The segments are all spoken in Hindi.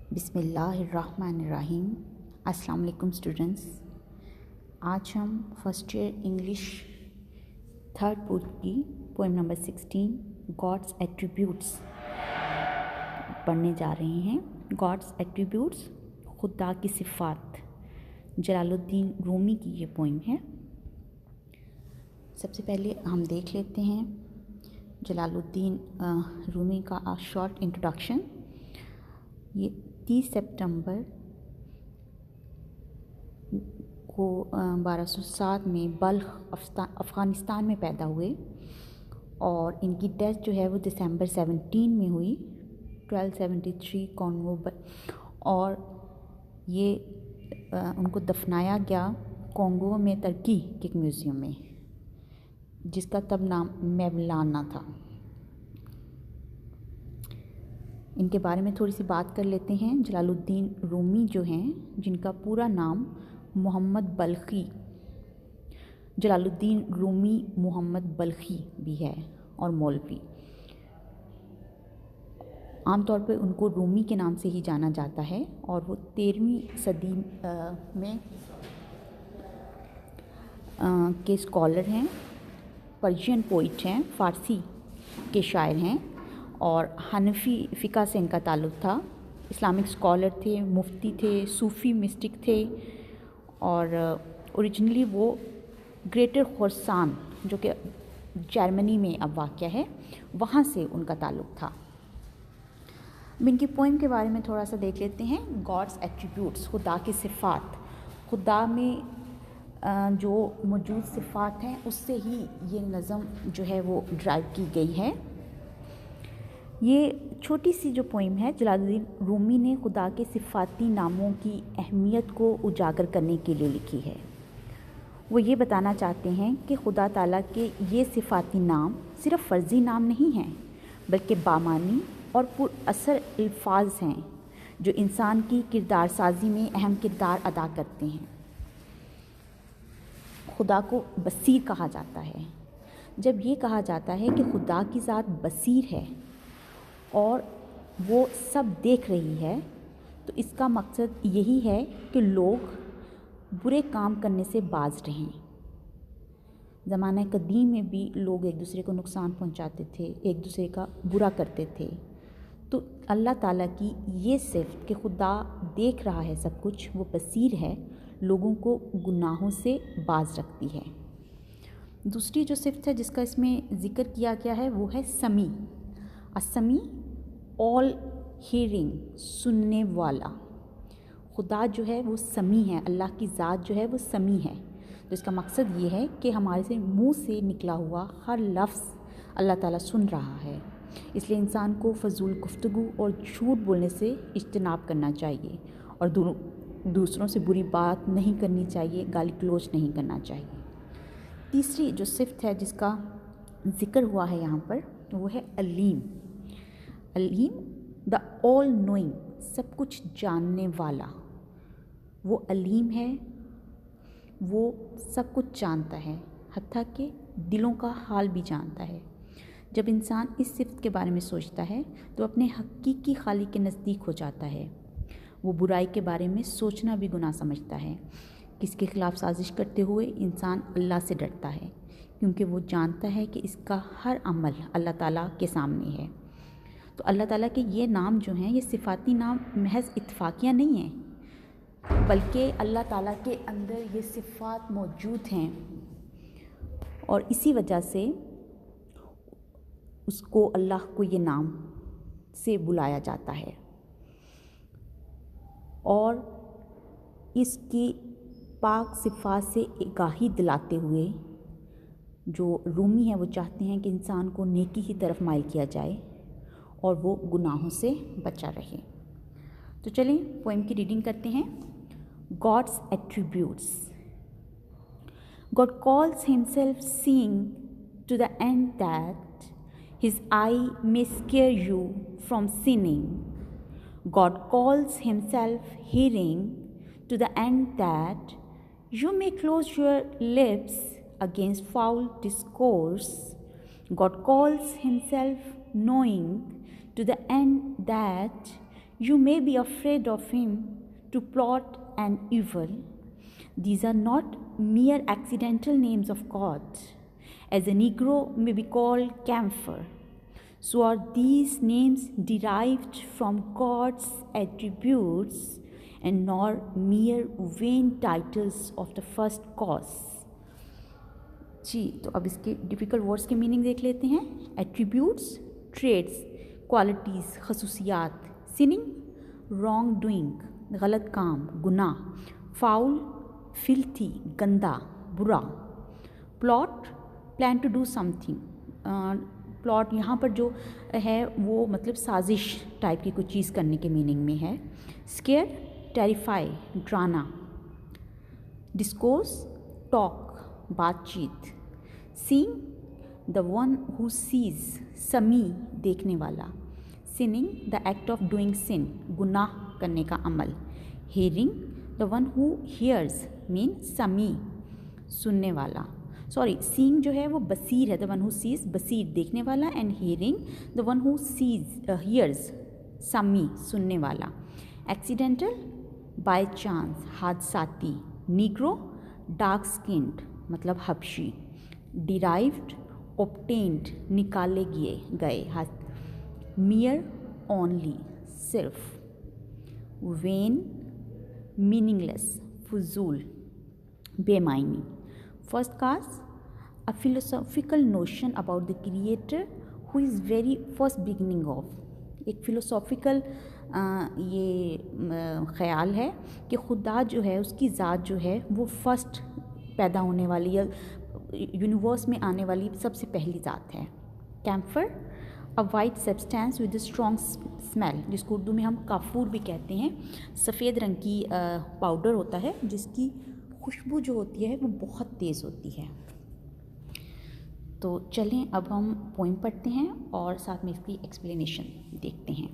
बिस्मिल्लाहिर्रहमानिर्रहीम। अस्सलाम वालेकुम स्टूडेंट्स। आज हम first year English third book की पोएम नंबर 16 गॉड्स एट्रीब्यूट्स पढ़ने जा रहे हैं। गॉड्स एट्रीब्यूट्स, खुदा की सिफ़ात, जलालुद्दीन रूमी की ये पोएम है। सबसे पहले हम देख लेते हैं जलालुद्दीन रूमी का शॉर्ट इंट्रोडक्शन। ये 30 सितंबर को 1207 में बल्ख अफ़गानिस्तान में पैदा हुए और इनकी डेथ जो है वो दिसंबर 17 में हुई 1273 कॉन्गो। और ये उनको दफनाया गया कॉन्गो में तुर्की के एक म्यूज़ियम में, जिसका तब नाम मेवलाना था। इनके बारे में थोड़ी सी बात कर लेते हैं। जलालुद्दीन रूमी जो हैं, जिनका पूरा नाम मोहम्मद बल्खी, जलालुद्दीन रूमी मोहम्मद बल्खी भी है और मौलवी। आमतौर पर उनको रूमी के नाम से ही जाना जाता है और वो 13वीं सदी में के स्कॉलर हैं, पर्शियन पोइट हैं, फ़ारसी के शायर हैं और हनफी फ़िक़ा से इनका ताल्लुक़ था। इस्लामिक स्कॉलर थे, मुफ्ती थे, सूफ़ी मिस्टिक थे और ओरिजिनली वो ग्रेटर खुरासान, जो कि जर्मनी में अब वाक़ है, वहाँ से उनका ताल्लुक़ था। अब इनकी पोएम के बारे में थोड़ा सा देख लेते हैं। गॉड्स एट्रीब्यूट्स, खुदा की सिफ़ात। खुदा में जो मौजूद सिफ़ात हैं उससे ही ये नज़म जो है वो ड्राइव की गई है। ये छोटी सी जो पोएम है, जलालुद्दीन रूमी ने खुदा के सिफ़ाती नामों की अहमियत को उजागर करने के लिए लिखी है। वो ये बताना चाहते हैं कि खुदा ताला के ये सिफ़ाती नाम सिर्फ़ फ़र्ज़ी नाम नहीं हैं, बल्कि बामानी और पुरअसर अल्फाज हैं जो इंसान की किरदार साजी में अहम किरदार अदा करते हैं। खुदा को बसीर कहा जाता है। जब ये कहा जाता है कि खुदा की ज़ात बसीर है और वो सब देख रही है, तो इसका मकसद यही है कि लोग बुरे काम करने से बाज रहें। ज़माना कदीम में भी लोग एक दूसरे को नुकसान पहुंचाते थे, एक दूसरे का बुरा करते थे। तो अल्लाह ताला की ये सिफ़त कि खुदा देख रहा है सब कुछ, वो बसीर है, लोगों को गुनाहों से बाज रखती है। दूसरी जो सिफ़त है जिसका इसमें ज़िक्र किया गया है वो है समी। असमी, ऑल हीयरिंग, सुनने वाला। खुदा जो है वो समी है, अल्लाह की ज़ात जो है वो समी है। तो इसका मकसद ये है कि हमारे से मुंह से निकला हुआ हर लफ्ज़ अल्लाह ताला सुन रहा है। इसलिए इंसान को फ़ज़ूल गुफ्तगू और झूठ बोलने से इज्तनाब करना चाहिए और दूसरों से बुरी बात नहीं करनी चाहिए, गाली गलौज नहीं करना चाहिए। तीसरी जो सिफ़त है जिसका ज़िक्र हुआ है यहाँ पर, वो है Aleem. Aleem, the all knowing, सब कुछ जानने वाला। वो अलीम है, वो सब कुछ जानता है, हत्ता कि दिलों का हाल भी जानता है। जब इंसान इस सिफ़त के बारे में सोचता है तो अपने हकीकी खालिक के नज़दीक हो जाता है। वो बुराई के बारे में सोचना भी गुनाह समझता है। किसके ख़िलाफ़ साजिश करते हुए इंसान अल्लाह से डरता है, क्योंकि वो जानता है कि इसका हर अमल अल्लाह ताला के सामने है। तो अल्लाह ताला के ये नाम जो हैं, ये सिफ़ाती नाम महज़ इत्तफ़ाक़िया नहीं हैं, बल्कि अल्लाह ताला के अंदर ये सिफ़ात मौजूद हैं और इसी वजह से उसको, अल्लाह को ये नाम से बुलाया जाता है। और इसकी पाक सिफ़ात से आगाही दिलाते हुए जो रूमी है वो चाहते हैं कि इंसान को नेकी की तरफ माइल किया जाए और वो गुनाहों से बचा रहे। तो चलें पोएम की रीडिंग करते हैं। God's attributes. God calls himself seeing to the end that his eye may scare you from sinning. God calls himself hearing to the end that you may close your lips against foul discourse. God calls himself knowing to the end that You may be afraid of him to plot an evil. These are not mere accidental names of God, as a Negro may be called camphor. So are these names derived from God's attributes and not mere vain titles of the first cause. जी, तो अब इसके डिफ़िकल्ट वर्ड्स के मीनिंग देख लेते हैं. एट्रीब्यूट्स, ट्रेड्स, क्वालिटीज़, खसूसियात. सिनिंग, रॉन्ग डूइंग, गलत काम, गुनाह. फाउल, फिल्थी, गंदा, बुरा. Plot, plan to do something. Plot यहाँ पर जो है वो मतलब साजिश टाइप की कुछ चीज़ करने के मीनिंग में है. स्केयर, टेरिफाई, डराना. डिस्कोर्स, टॉक, बातचीत. Seeing, the one who sees, समी, देखने वाला. Sinning, the act of doing sin, गुनाह करने का अमल. Hearing, the one who hears, mean समी, सुनने वाला. सॉरी, सीइंग जो है वो बसीर है, द वन हु सीज, बसीर, देखने वाला. And hearing, the one who sees hears, समी, सुनने वाला. एक्सीडेंटल, बाय चांस, हादसाती. नीग्रो, डार्क स्किन्ड, मतलब हबशी. डिराइव्ड, ऑब्टेन्ड, निकाले गए. मियर, ओनली, सिर्फ. वेन, मीनिंगलेस, फजूल, बेमायनी. First class, a philosophical notion about the creator who is very first beginning of. एक philosophical ये ख़्याल है कि खुदा जो है उसकी ज़ात जो है वो फर्स्ट पैदा होने वाली या यूनिवर्स में आने वाली सबसे पहली ज़ात है. Camphor, a white substance with strong smell, जिसको उर्दू में हम काफूर भी कहते हैं. सफ़ेद रंग की पाउडर होता है जिसकी खुशबू जो होती है वो बहुत तेज़ होती है. तो चलें अब हम पोइम पढ़ते हैं और साथ में इसकी एक्सप्लेनेशन देखते हैं.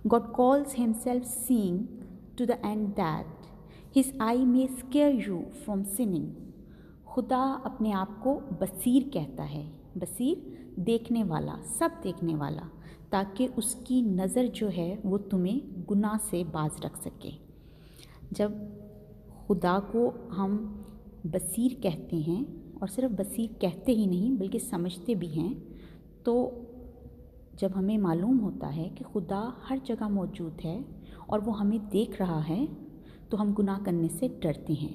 God calls himself seeing to the end that his eye may scare you from sinning. खुदा अपने आप को बसीर कहता है. बसीर, देखने वाला, सब देखने वाला, ताकि उसकी नज़र जो है वो तुम्हें गुनाह से बाज रख सके. जब खुदा को हम बसीर कहते हैं, और सिर्फ बसीर कहते ही नहीं बल्कि समझते भी हैं, तो जब हमें मालूम होता है कि खुदा हर जगह मौजूद है और वो हमें देख रहा है, तो हम गुनाह करने से डरते हैं.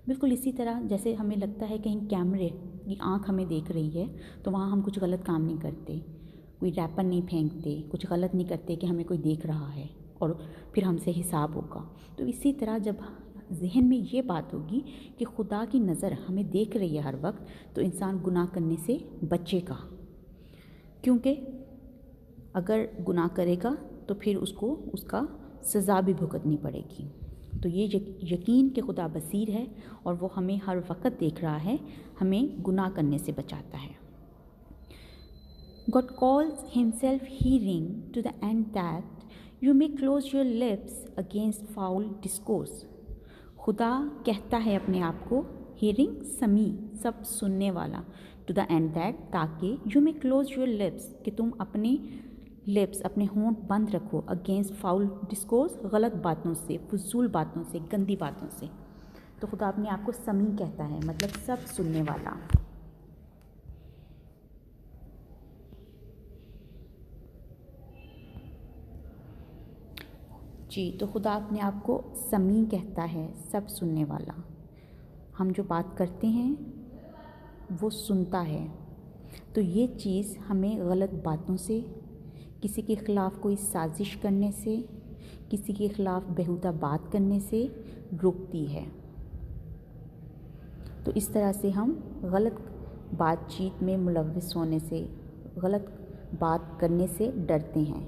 बिल्कुल इसी तरह जैसे हमें लगता है कहीं कैमरे की आँख हमें देख रही है तो वहाँ हम कुछ गलत काम नहीं करते, कोई रैपर नहीं फेंकते, कुछ गलत नहीं करते कि हमें कोई देख रहा है और फिर हमसे हिसाब होगा. तो इसी तरह जब जहन में ये बात होगी कि खुदा की नज़र हमें देख रही है हर वक्त, तो इंसान गुनाह करने से बचेगा. क्योंकि अगर गुनाह करेगा तो फिर उसको उसका सज़ा भी भुगतनी पड़ेगी. तो ये यकीन कि खुदा बसीर है और वो हमें हर वक्त देख रहा है, हमें गुनाह करने से बचाता है. God calls himself hearing to the end that you may close your lips against foul discourse. खुदा कहता है अपने आप को hearing, समी, सब सुनने वाला, to the end that, ताकि you may close your lips, कि तुम अपने लिप्स, अपने होंठ बंद रखो, अगेंस्ट फाउल डिस्कोर्स, गलत बातों से, फजूल बातों से, गंदी बातों से. तो खुदा अपने आप को समी कहता है, मतलब सब सुनने वाला. जी, तो खुदा अपने आप को समी कहता है, सब सुनने वाला. हम जो बात करते हैं वो सुनता है. तो ये चीज़ हमें गलत बातों से, किसी के ख़िलाफ़ कोई साजिश करने से, किसी के ख़िलाफ़ बेहुदा बात करने से रोकती है. तो इस तरह से हम गलत बातचीत में मुलव्वस होने से, गलत बात करने से डरते हैं,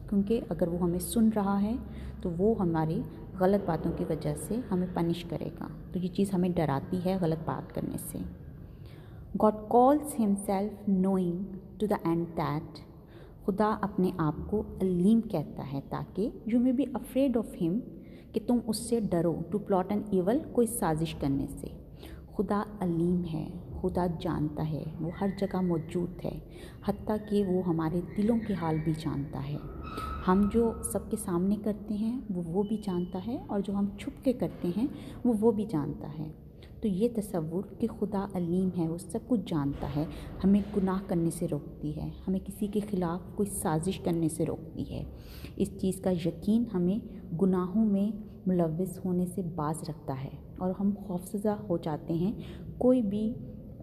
क्योंकि अगर वो हमें सुन रहा है तो वो हमारी गलत बातों की वजह से हमें पनिश करेगा. तो ये चीज़ हमें डराती है गलत बात करने से. God calls himself knowing to the end that, खुदा अपने आप को अलीम कहता है ताकि you may be afraid of him, कि तुम उससे डरो, टू प्लॉट एन इवल, कोई साजिश करने से. खुदा अलीम है, खुदा जानता है, वो हर जगह मौजूद है, हत्ता कि वो हमारे दिलों के हाल भी जानता है. हम जो सबके सामने करते हैं वो भी जानता है, और जो हम छुप के करते हैं वो भी जानता है। तो ये तसव्वुर कि खुदा अलीम है, वो सब कुछ जानता है, हमें गुनाह करने से रोकती है, हमें किसी के ख़िलाफ़ कोई साजिश करने से रोकती है। इस चीज़ का यकीन हमें गुनाहों में मुलव्वस होने से बाज़ रखता है, और हम खौफज़दा हो जाते हैं कोई भी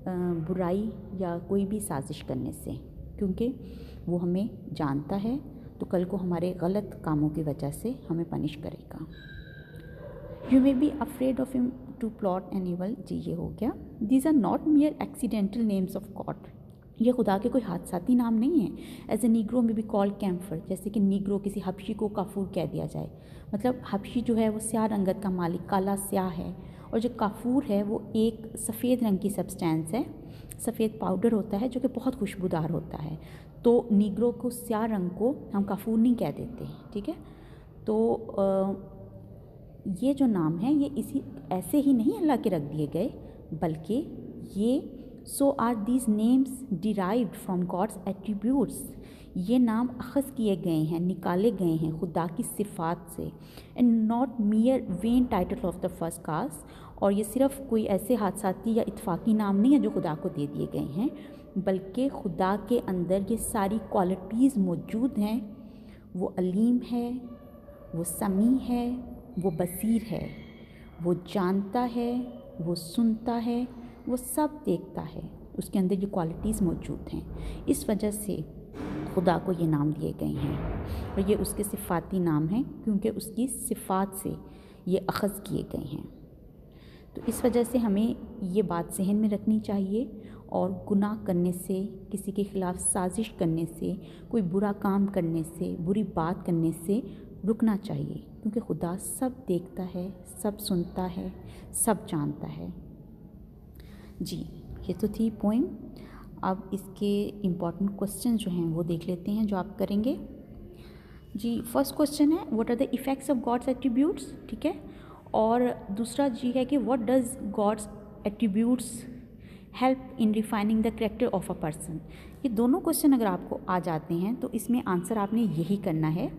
बुराई या कोई भी साजिश करने से, क्योंकि वो हमें जानता है, तो कल को हमारे गलत कामों की वजह से हमें पनिश करेगा। You may be afraid of him to plot an evil. जी, ये हो गया। These are not mere accidental names of God. ये खुदा के कोई हादसाती नाम नहीं है। As a negro may be called camphor, जैसे कि नीग्रो किसी हबशी को काफूर कह दिया जाए, मतलब हबशी जो है वो स्याह रंगत का मालिक, काला स्याह है, और जो काफूर है वो एक सफ़ेद रंग की सब्सटेंस है, सफ़ेद पाउडर होता है जो कि बहुत खुशबूदार होता है। तो नीग्रो को, स्याह रंग को हम काफूर नहीं कह देते, ठीक है। तो ये जो नाम है ये इसी ऐसे ही नहीं अल्लाह के रख दिए गए, बल्कि ये so are these names derived from God's attributes. ये नाम अखज़ किए गए हैं, निकाले गए हैं खुदा की सिफ़ात से, and not मियर when title of the first class. और ये सिर्फ़ कोई ऐसे हादसाती या इत्फाकी नाम नहीं है जो खुदा को दे दिए गए हैं, बल्कि खुदा के अंदर ये सारी क्वालिटीज़ मौजूद हैं। वो अलीम है, वो समी है, वो बसीर है, वो जानता है, वो सुनता है, वो सब देखता है। उसके अंदर ये क्वालिटीज़ मौजूद हैं। इस वजह से खुदा को ये नाम दिए गए हैं, और ये उसके सिफ़ाती नाम हैं, क्योंकि उसकी सिफ़ात से ये अखज़ किए गए हैं। तो इस वजह से हमें ये बात ज़हन में रखनी चाहिए, और गुनाह करने से, किसी के ख़िलाफ़ साजिश करने से, कोई बुरा काम करने से, बुरी बात करने से रुकना चाहिए, क्योंकि खुदा सब देखता है, सब सुनता है, सब जानता है। जी, ये तो थी पोइम। अब इसके इम्पॉर्टेंट क्वेश्चन जो हैं वो देख लेते हैं जो आप करेंगे। जी, फर्स्ट क्वेश्चन है what are the effects of God's attributes, ठीक है। और दूसरा जी है कि what does God's attributes help in refining the character of a person. ये दोनों क्वेश्चन अगर आपको आ जाते हैं तो इसमें आंसर आपने यही करना है।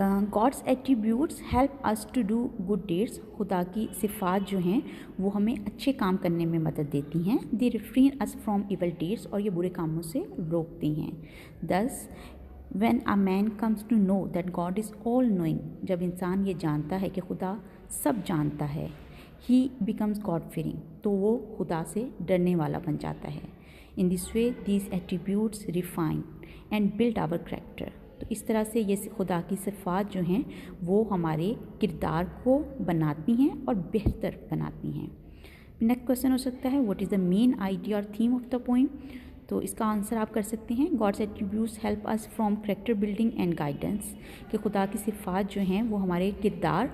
God's attributes help us to do good deeds. खुदा की सिफ़ात जो हैं वो हमें अच्छे काम करने में मदद देती हैं। They refrain us from evil deeds, और ये बुरे कामों से रोकती हैं। Thus, when a man comes to know that God is all knowing, जब इंसान ये जानता है कि खुदा सब जानता है, ही बिकम्स गॉड फीयरिंग, तो वो खुदा से डरने वाला बन जाता है। In this way these attributes refine and build our character. तो इस तरह से ये खुदा की सिफ़ात जो हैं वो हमारे किरदार को बनाती हैं और बेहतर बनाती हैं। नेक्स्ट क्वेश्चन हो सकता है what is the main idea और थीम ऑफ द पोइम। तो इसका आंसर आप कर सकते हैं God's attributes help us from character building and guidance, कि खुदा की सिफ़ात जो हैं वो हमारे किरदार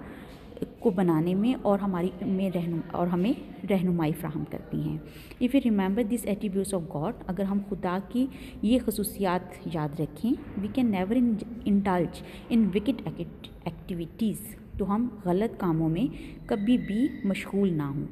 को बनाने में और हमें रहनुमाई फ्राहम करती हैं। If you remember this attributes of God, अगर हम खुदा की ये खसूसियात याद रखें, we can never indulge in wicked activities, तो हम गलत कामों में कभी भी मशगूल ना हों।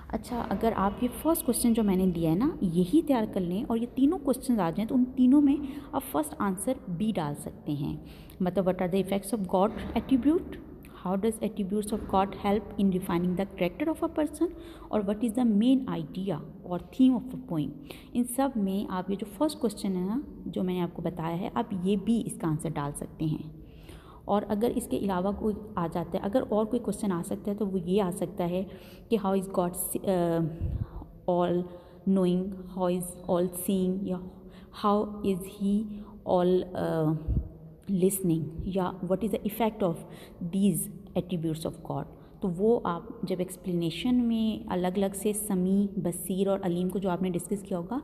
अच्छा, अगर आप ये फर्स्ट क्वेश्चन जो मैंने दिया है ना यही तैयार कर लें और ये तीनों क्वेश्चन आ जाएँ, तो उन तीनों में आप फर्स्ट आंसर बी डाल सकते हैं। मतलब what are the effects of God attribute, how does attributes of God help in refining the character of a person, और what is the main idea और थीम ऑफ अ पोइम। इन सब में आप ये जो फर्स्ट क्वेश्चन है ना जो मैंने आपको बताया है, आप ये भी इसका आंसर डाल सकते हैं। और अगर इसके अलावा कोई आ जाता है, अगर और कोई क्वेश्चन आ सकता है तो वो ये आ सकता है कि how is God all knowing, how is all seeing, या how is he all listening, या what is the effect of these attributes of God. तो वो आप जब एक्सप्लेनेशन में अलग अलग से समी, बसीर और अलीम को जो आपने डिस्कस किया होगा,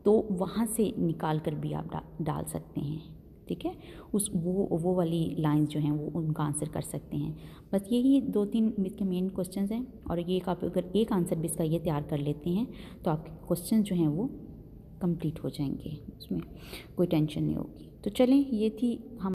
तो वहाँ से निकाल कर भी आप डाल सकते हैं, ठीक है। वो वाली लाइंस जो हैं वो उनका आंसर कर सकते हैं। बस यही 2-3 इसके मेन क्वेश्चंस हैं, और ये आप अगर एक आंसर भी इसका ये तैयार कर लेते हैं तो आपके क्वेश्चन जो हैं वो कंप्लीट हो जाएंगे, उसमें कोई टेंशन नहीं होगी। तो चलें, ये थी हम